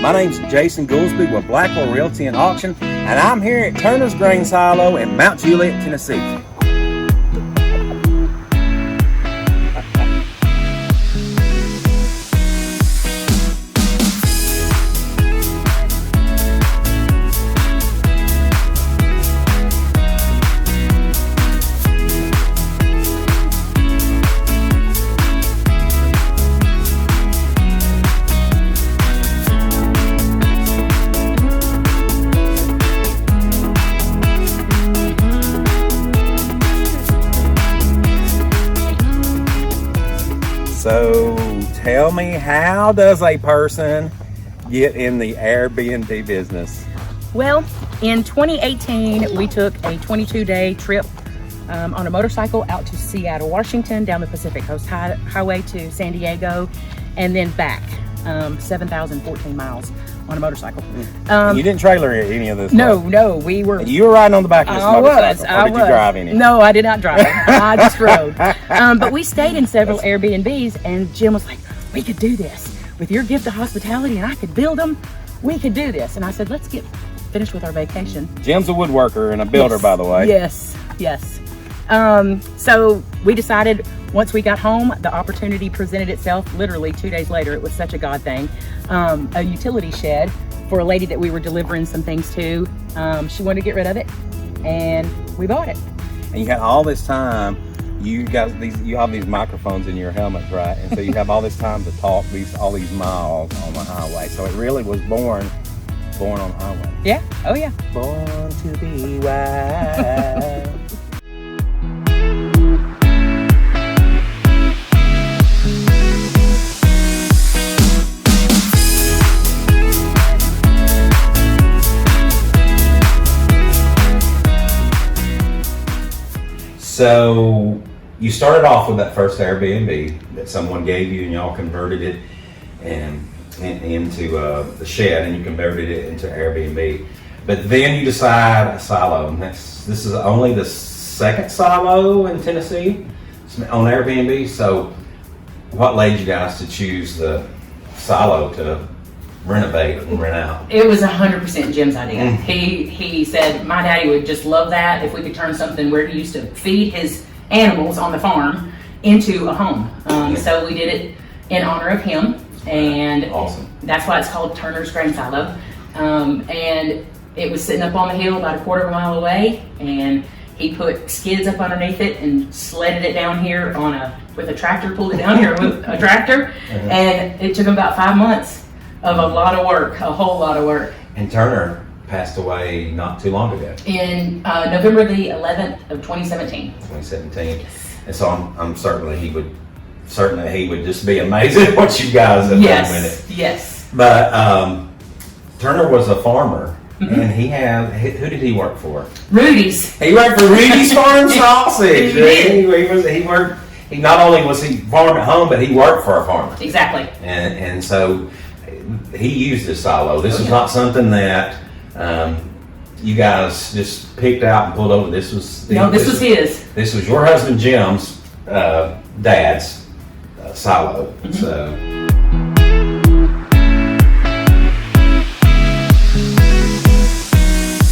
My name's Jason Goolsby with Blackwell Realty and Auction, and I'm here at Turner's Grain Silo in Mount Juliet, Tennessee. So tell me, how does a person get in the Airbnb business? Well, in 2018, we took a 22-day trip on a motorcycle out to Seattle, Washington, down the Pacific Coast Highway to San Diego, and then back 7,014 miles on a motorcycle. You didn't trailer any of this? No, we were. You were riding on the back of this motorcycle? Or did you drive any? No, I did not drive. I just rode. But we stayed in several Airbnbs, and Jim was like, we could do this. With your gift of hospitality and I could build them, we could do this. And I said, let's get finished with our vacation. Jim's a woodworker and a builder, by the way. Yes. So we decided once we got home, the opportunity presented itself literally 2 days later. It was such a God thing. A utility shed for a lady that we were delivering some things to. She wanted to get rid of it, and we bought it. And you had all this time. You have these microphones in your helmets, right? And so you have all this time to talk all these miles on the highway. So it really was born on the highway. Yeah. Oh yeah. Born to be wild. So you started off with that first Airbnb that someone gave you, and y'all converted it into the shed, and you converted it into Airbnb. But then you decide a silo. This is only the second silo in Tennessee on Airbnb. So what led you guys to choose the silo to renovate and rent out? It was 100% Jim's idea. He said my daddy would just love that if we could turn something where he used to feed his animals on the farm into a home. So we did it in honor of him, and awesome. That's why it's called Turner's Grain Silo. And it was sitting up on the hill about a quarter of a mile away, and he put skids up underneath it and sledded it down here with a tractor, pulled it down here with a tractor, and it took him about 5 months of a lot of work, a whole lot of work. And Turner passed away not too long ago. In November the 11th of 2017. 2017. And so I'm certain that he would just be amazing at what you guys have done with it. Yes. But Turner was a farmer, and who did he work for? Rudy's. He worked for Rudy's Farm Sausage. He not only was he farm at home, but he worked for a farmer. Exactly. And so he used this silo. This is not something that you guys just picked out and pulled over. This was his. This was your husband Jim's dad's silo. So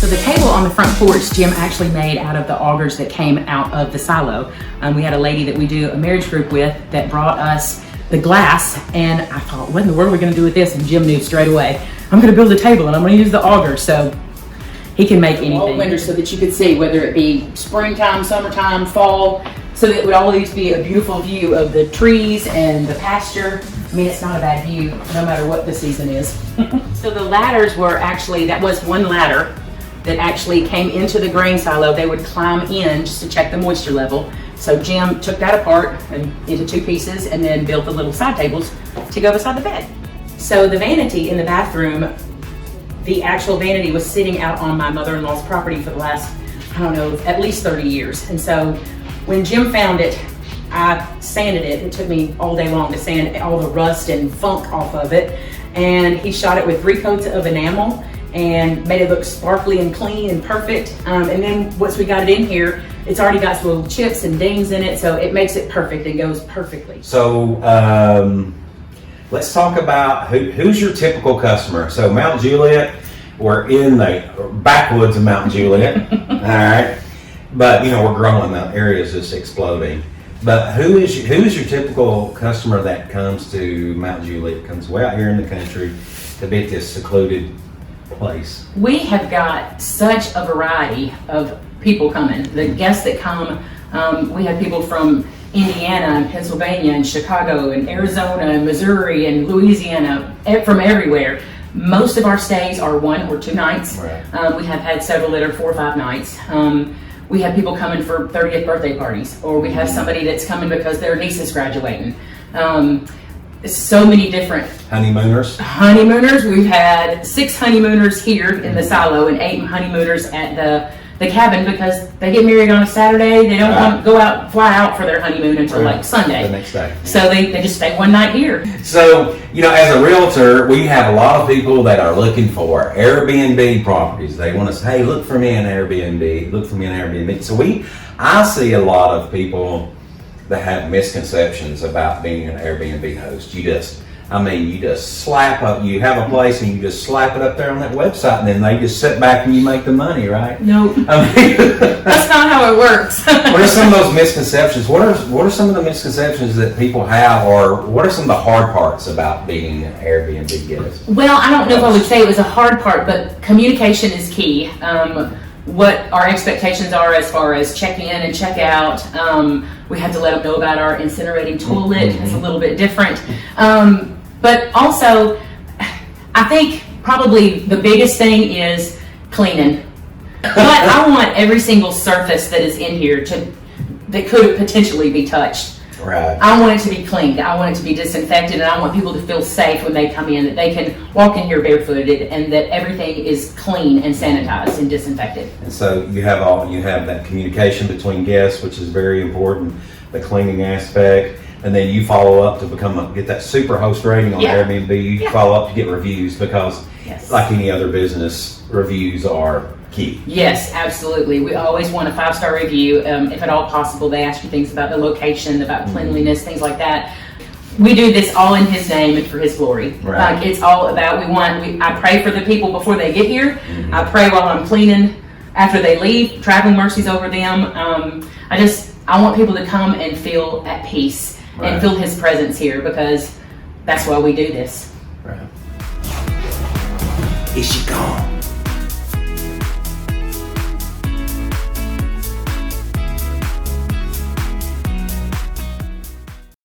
the table on the front porch, Jim actually made out of the augers that came out of the silo. We had a lady that we do a marriage group with that brought us the glass, and I thought, what in the world are we going to do with this? And Jim knew straight away, I'm going to build a table and I'm going to use the auger. So he can make anything. All winter, so that you could see whether it be springtime, summertime, fall, so that it would always be a beautiful view of the trees and the pasture. I mean, it's not a bad view no matter what the season is. So the ladders were actually, that was one ladder that actually came into the grain silo. They would climb in just to check the moisture level. So Jim took that apart and into two pieces and then built the little side tables to go beside the bed. So the vanity in the bathroom, the actual vanity was sitting out on my mother-in-law's property for the last, I don't know, at least 30 years. And so when Jim found it, I sanded it. It took me all day long to sand all the rust and funk off of it. And he shot it with 3 coats of enamel and made it look sparkly and clean and perfect. And then once we got it in here, it's already got some little chips and dings in it, so it makes it perfect and goes perfectly. So let's talk about who's your typical customer. So Mount Juliet, we're in the backwoods of Mount Juliet, all right? But we're growing, the area is just exploding. But who is your typical customer that comes to Mount Juliet, comes way out here in the country to be at this secluded place? We have got such a variety of people coming. The guests that come, we have people from Indiana and Pennsylvania and Chicago and Arizona and Missouri and Louisiana, from everywhere. Most of our stays are 1 or 2 nights. Right. We have had several that are 4 or 5 nights. We have people coming for 30th birthday parties, or we have somebody that's coming because their niece is graduating. So many different honeymooners. We've had 6 honeymooners here in the silo and 8 honeymooners at the cabin because they get married on a Saturday. They don't want to fly out for their honeymoon until like Sunday. The next day. So they just stay 1 night here. So, as a realtor, we have a lot of people that are looking for Airbnb properties. They want to say, hey, look for me an Airbnb. So I see a lot of people that have misconceptions about being an Airbnb host. You just slap up, you have a place and you just slap it up there on that website and then they just sit back and you make the money, right? Nope. That's not how it works. What are some of those misconceptions? What are some of the misconceptions that people have, or what are some of the hard parts about being an Airbnb guest? Well, I don't know if I would say it was a hard part, but communication is key. What our expectations are as far as check in and check out. We have to let them know about our incinerating toilet. It's a little bit different. But also, I think probably the biggest thing is cleaning. But I want every single surface that is in here that could potentially be touched. Right. I want it to be cleaned. I want it to be disinfected, and I want people to feel safe when they come in, that they can walk in here barefooted, and that everything is clean and sanitized and disinfected. And so you have that communication between guests, which is very important, the cleaning aspect, and then you follow up to get that super host rating on Airbnb. You follow up to get reviews because, like any other business, reviews are key. Yes, absolutely. We always want a 5-star review. If at all possible, they ask you things about the location, about cleanliness, things like that. We do this all in His name and for His glory. Right. Like, it's all about, I pray for the people before they get here. I pray while I'm cleaning after they leave, traveling mercies over them. I want people to come and feel at peace and feel His presence here, because that's why we do this. Right. Is she gone?